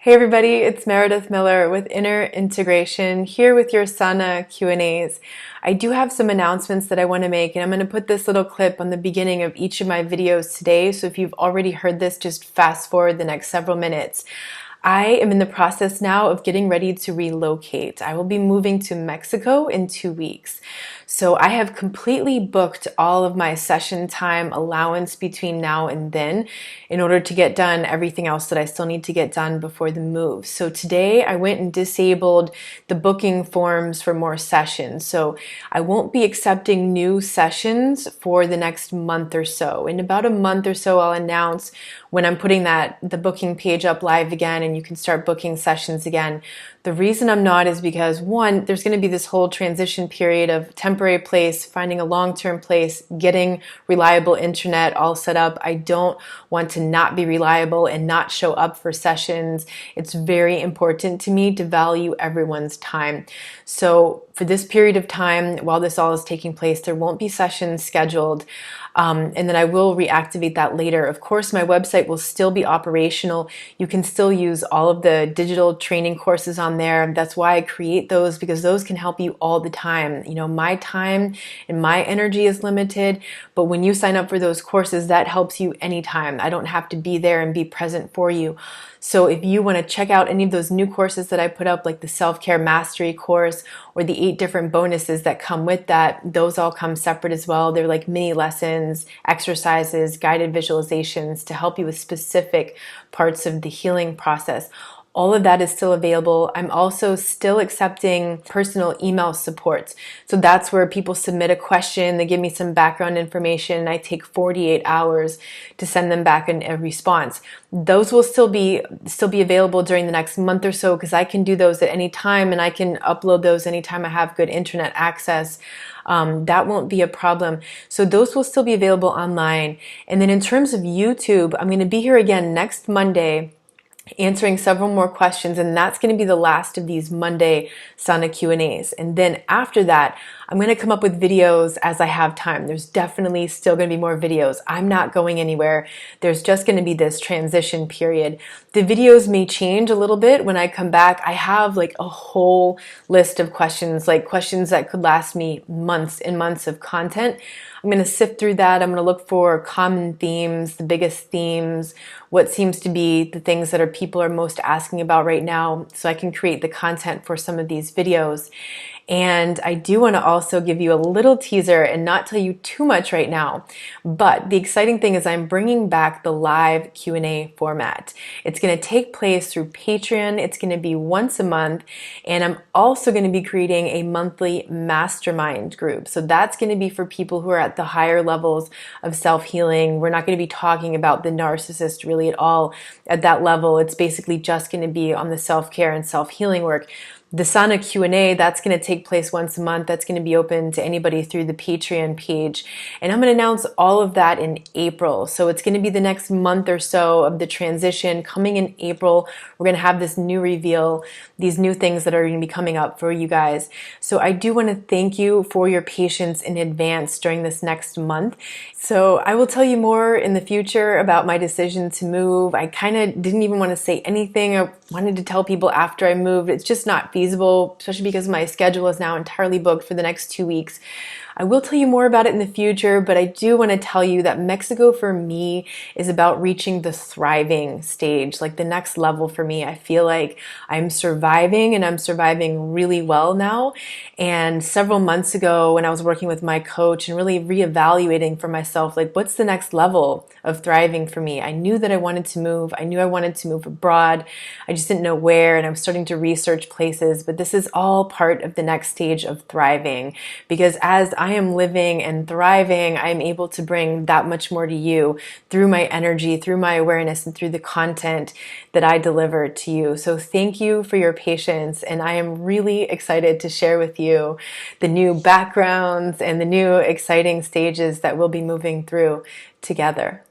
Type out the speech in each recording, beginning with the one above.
Hey everybody, it's Meredith Miller with Inner Integration here with your Sana Q&As. I do have some announcements that I want to make, and I'm going to put this little clip on the beginning of each of my videos today. So if you've already heard this, just fast forward the next several minutes. I am in the process now of getting ready to relocate. I will be moving to Mexico in 2 weeks. So I have completely booked all of my session time allowance between now and then in order to get done everything else that I still need to get done before the move. So today I went and disabled the booking forms for more sessions. So I won't be accepting new sessions for the next month or so. In about a month or so, I'll announce when I'm putting the booking page up live again and you can start booking sessions again. The reason I'm not is because, one, there's going to be this whole transition period of temporary place, finding a long-term place, getting reliable internet all set up. I don't want to not be reliable and not show up for sessions. It's very important to me to value everyone's time. So for this period of time, while this all is taking place, there won't be sessions scheduled. And then I will reactivate that later. Of course, my website will still be operational. You can still use all of the digital training courses on there. That's why I create those, because those can help you all the time. You know, my time and my energy is limited, but when you sign up for those courses, that helps you anytime. I don't have to be there and be present for you. So if you want to check out any of those new courses that I put up, like the Self-Care Mastery course or the 8 different bonuses that come with that, those all come separate as well. They're like mini lessons, exercises, guided visualizations to help you with specific parts of the healing process. All of that is still available. I'm also still accepting personal email support. So that's where people submit a question, they give me some background information, and I take 48 hours to send them back a response. Those will still be available during the next month or so, because I can do those at any time and I can upload those anytime I have good internet access. That won't be a problem. So those will still be available online. And then in terms of YouTube, I'm going to be here again next Monday answering several more questions, and that's going to be the last of these Monday Sana Q&As. And then after that, I'm going to come up with videos as I have time. There's definitely still going to be more videos. I'm not going anywhere. There's just going to be this transition period. The videos may change a little bit when I come back. I have like a whole list of questions, like questions that could last me months and months of content. I'm going to sift through that. I'm going to look for common themes, the biggest themes, what seems to be the things that people are most asking about right now, so I can create the content for some of these videos. And I do want to also give you a little teaser and not tell you too much right now. But the exciting thing is I'm bringing back the live Q&A format. It's going to take place through Patreon. It's going to be once a month. And I'm also going to be creating a monthly mastermind group. So that's going to be for people who are at the higher levels of self-healing. We're not going to be talking about the narcissist really at all at that level. It's basically just going to be on the self-care and self-healing work. The Sana Q&A, that's going to take place once a month. That's going to be open to anybody through the Patreon page. And I'm going to announce all of that in April. So it's going to be the next month or so of the transition. Coming in April, we're going to have this new reveal, these new things that are going to be coming up for you guys. So I do want to thank you for your patience in advance during this next month. So I will tell you more in the future about my decision to move. I kind of didn't even want to say anything. I wanted to tell people after I moved. It's just not feasible, especially because my schedule is now entirely booked for the next 2 weeks. I will tell you more about it in the future, but I do want to tell you that Mexico for me is about reaching the thriving stage, like the next level for me. I feel like I'm surviving, and I'm surviving really well now. And several months ago when I was working with my coach and really reevaluating for myself, like what's the next level of thriving for me? I knew that I wanted to move. I knew I wanted to move abroad. I just didn't know where, and I was starting to research places, but this is all part of the next stage of thriving, because as I am living and thriving, I am able to bring that much more to you through my energy, through my awareness, and through the content that I deliver to you. So thank you for your patience, and I am really excited to share with you the new backgrounds and the new exciting stages that we'll be moving through together.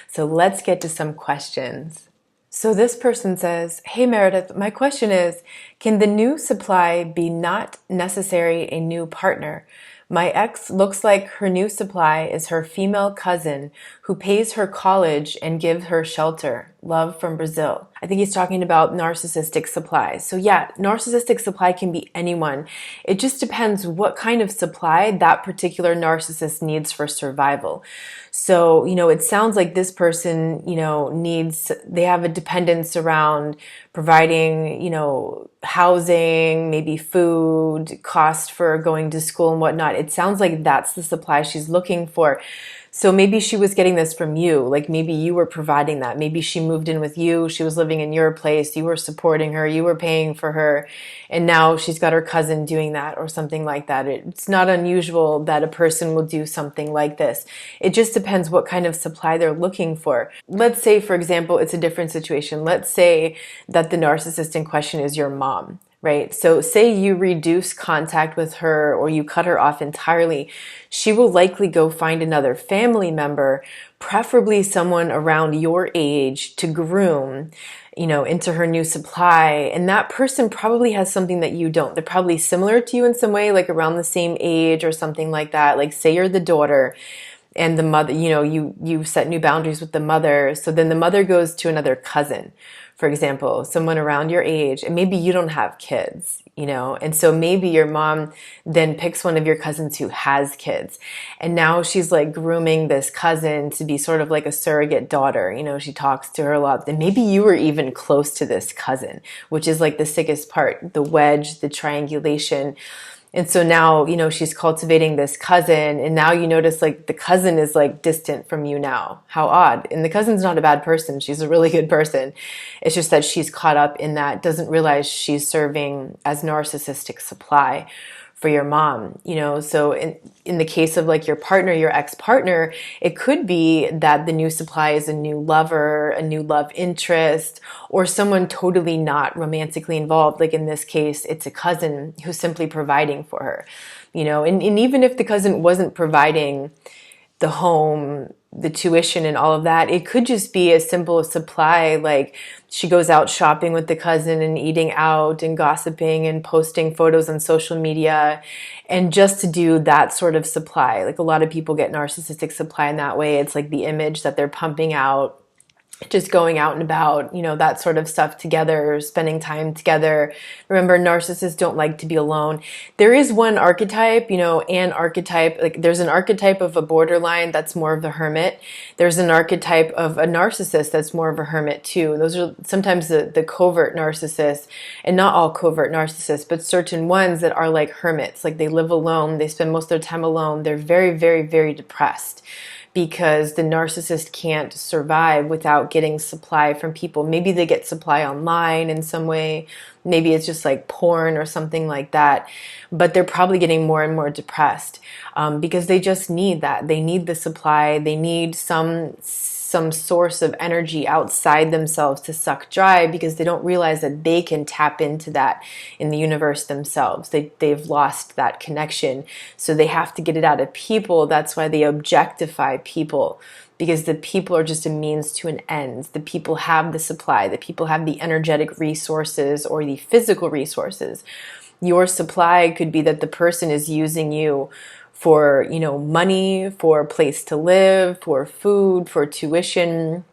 So let's get to some questions. So this person says, "Hey Meredith, my question is, can the new supply be not necessary a new partner? My ex looks like her new supply is her female cousin who pays her college and gives her shelter. Love from Brazil. I think he's talking about narcissistic supply. So yeah, narcissistic supply can be anyone. It just depends what kind of supply that particular narcissist needs for survival. So, it sounds like this person, they have a dependence around providing, housing, maybe food, cost for going to school and whatnot. It sounds like that's the supply she's looking for. So maybe she was getting this from you, like maybe you were providing that. Maybe she moved in with you, she was living in your place, you were supporting her, you were paying for her, and now she's got her cousin doing that or something like that. It's not unusual that a person will do something like this. It just depends what kind of supply they're looking for. Let's say, for example, it's a different situation. Let's say that the narcissist in question is your mom. Right? So say you reduce contact with her or you cut her off entirely, she will likely go find another family member, preferably someone around your age, to groom, into her new supply. And that person probably has something that you don't. They're probably similar to you in some way, like around the same age or something like that. Like say you're the daughter and the mother, you set new boundaries with the mother. So then the mother goes to another cousin, for example, someone around your age, and maybe you don't have kids, and so maybe your mom then picks one of your cousins who has kids, and now she's like grooming this cousin to be sort of like a surrogate daughter. She talks to her a lot. Then maybe you were even close to this cousin, which is like the sickest part, the wedge, the triangulation. And so now, she's cultivating this cousin, and now you notice like the cousin is like distant from you now. How odd. And the cousin's not a bad person. She's a really good person. It's just that she's caught up in that, doesn't realize she's serving as narcissistic supply for your mom, so in the case of like your partner, your ex-partner, it could be that the new supply is a new lover, a new love interest, or someone totally not romantically involved. Like in this case, it's a cousin who's simply providing for her, and even if the cousin wasn't providing the home, the tuition and all of that, it could just be as simple as supply. Like she goes out shopping with the cousin and eating out and gossiping and posting photos on social media, and just to do that sort of supply. Like a lot of people get narcissistic supply in that way. It's like the image that they're pumping out, just going out and about, that sort of stuff together, spending time together. Remember, narcissists don't like to be alone. There is one archetype, like there's an archetype of a borderline that's more of the hermit. There's an archetype of a narcissist that's more of a hermit too. Those are sometimes the covert narcissists, and not all covert narcissists, but certain ones that are like hermits, like they live alone, they spend most of their time alone. They're very, very, very depressed, because the narcissist can't survive without getting supply from people. Maybe they get supply online in some way. Maybe it's just like porn or something like that. But they're probably getting more and more depressed because they just need that. They need the supply. They need some source of energy outside themselves to suck dry, because they don't realize that they can tap into that in the universe themselves. They've lost that connection. So they have to get it out of people. That's why they objectify people, because the people are just a means to an end. The people have the supply. The people have the energetic resources or the physical resources. Your supply could be that the person is using you for, money, for a place to live, for food, for tuition,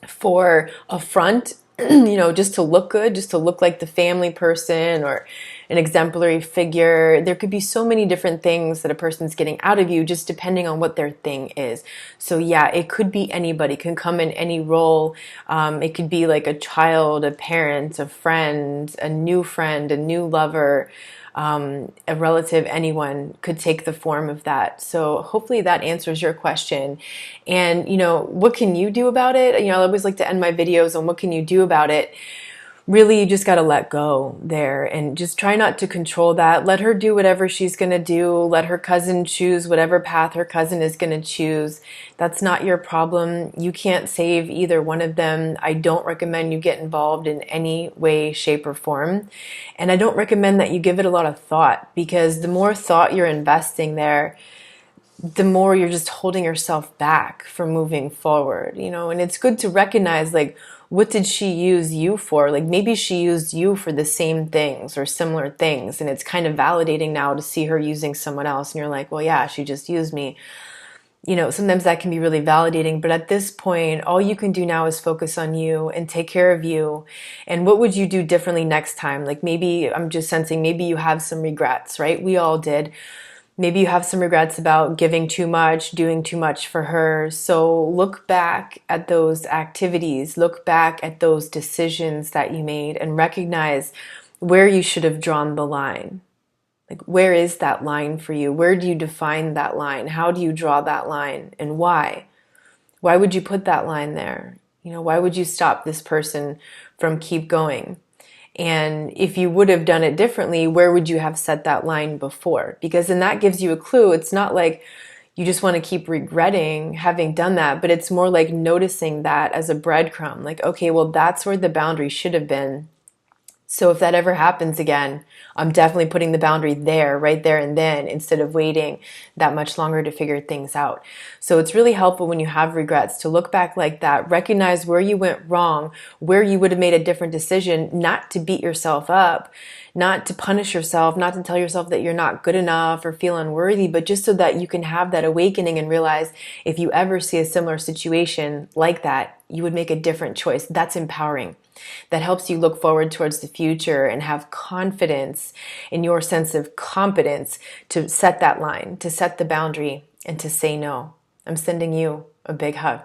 for a front, just to look good, just to look like the family person or an exemplary figure. There could be so many different things that a person's getting out of you, just depending on what their thing is. So yeah, it could be anybody, can come in any role. It could be like a child, a parent, a friend, a new lover, a relative, anyone could take the form of that. So hopefully that answers your question. And, what can you do about it? I always like to end my videos on what can you do about it. Really, you just got to let go there and just try not to control that. Let her do whatever she's going to do. Let her cousin choose whatever path her cousin is going to choose. That's not your problem. You can't save either one of them. I don't recommend you get involved in any way, shape, or form. And I don't recommend that you give it a lot of thought, because the more thought you're investing there, the more you're just holding yourself back from moving forward, and it's good to recognize, like, what did she use you for? Like maybe she used you for the same things or similar things, and it's kind of validating now to see her using someone else, and you're like, well, yeah, she just used me. sometimes that can be really validating, but at this point, all you can do now is focus on you and take care of you. And what would you do differently next time? Like, maybe I'm just sensing, maybe you have some regrets, right? We all did. Maybe you have some regrets about giving too much, doing too much for her. So look back at those activities, look back at those decisions that you made, and recognize where you should have drawn the line. Like, where is that line for you? Where do you define that line? How do you draw that line, and why? Why would you put that line there? Why would you stop this person from keep going? And if you would have done it differently, where would you have set that line before? Because then that gives you a clue. It's not like you just want to keep regretting having done that, but it's more like noticing that as a breadcrumb. Like, okay, well, that's where the boundary should have been. So if that ever happens again, I'm definitely putting the boundary there, right there and then, instead of waiting that much longer to figure things out. So it's really helpful when you have regrets to look back like that, recognize where you went wrong, where you would have made a different decision, not to beat yourself up, not to punish yourself, not to tell yourself that you're not good enough or feel unworthy, but just so that you can have that awakening and realize if you ever see a similar situation like that, you would make a different choice. That's empowering. That helps you look forward towards the future and have confidence in your sense of competence to set that line, to set the boundary, and to say no. I'm sending you a big hug.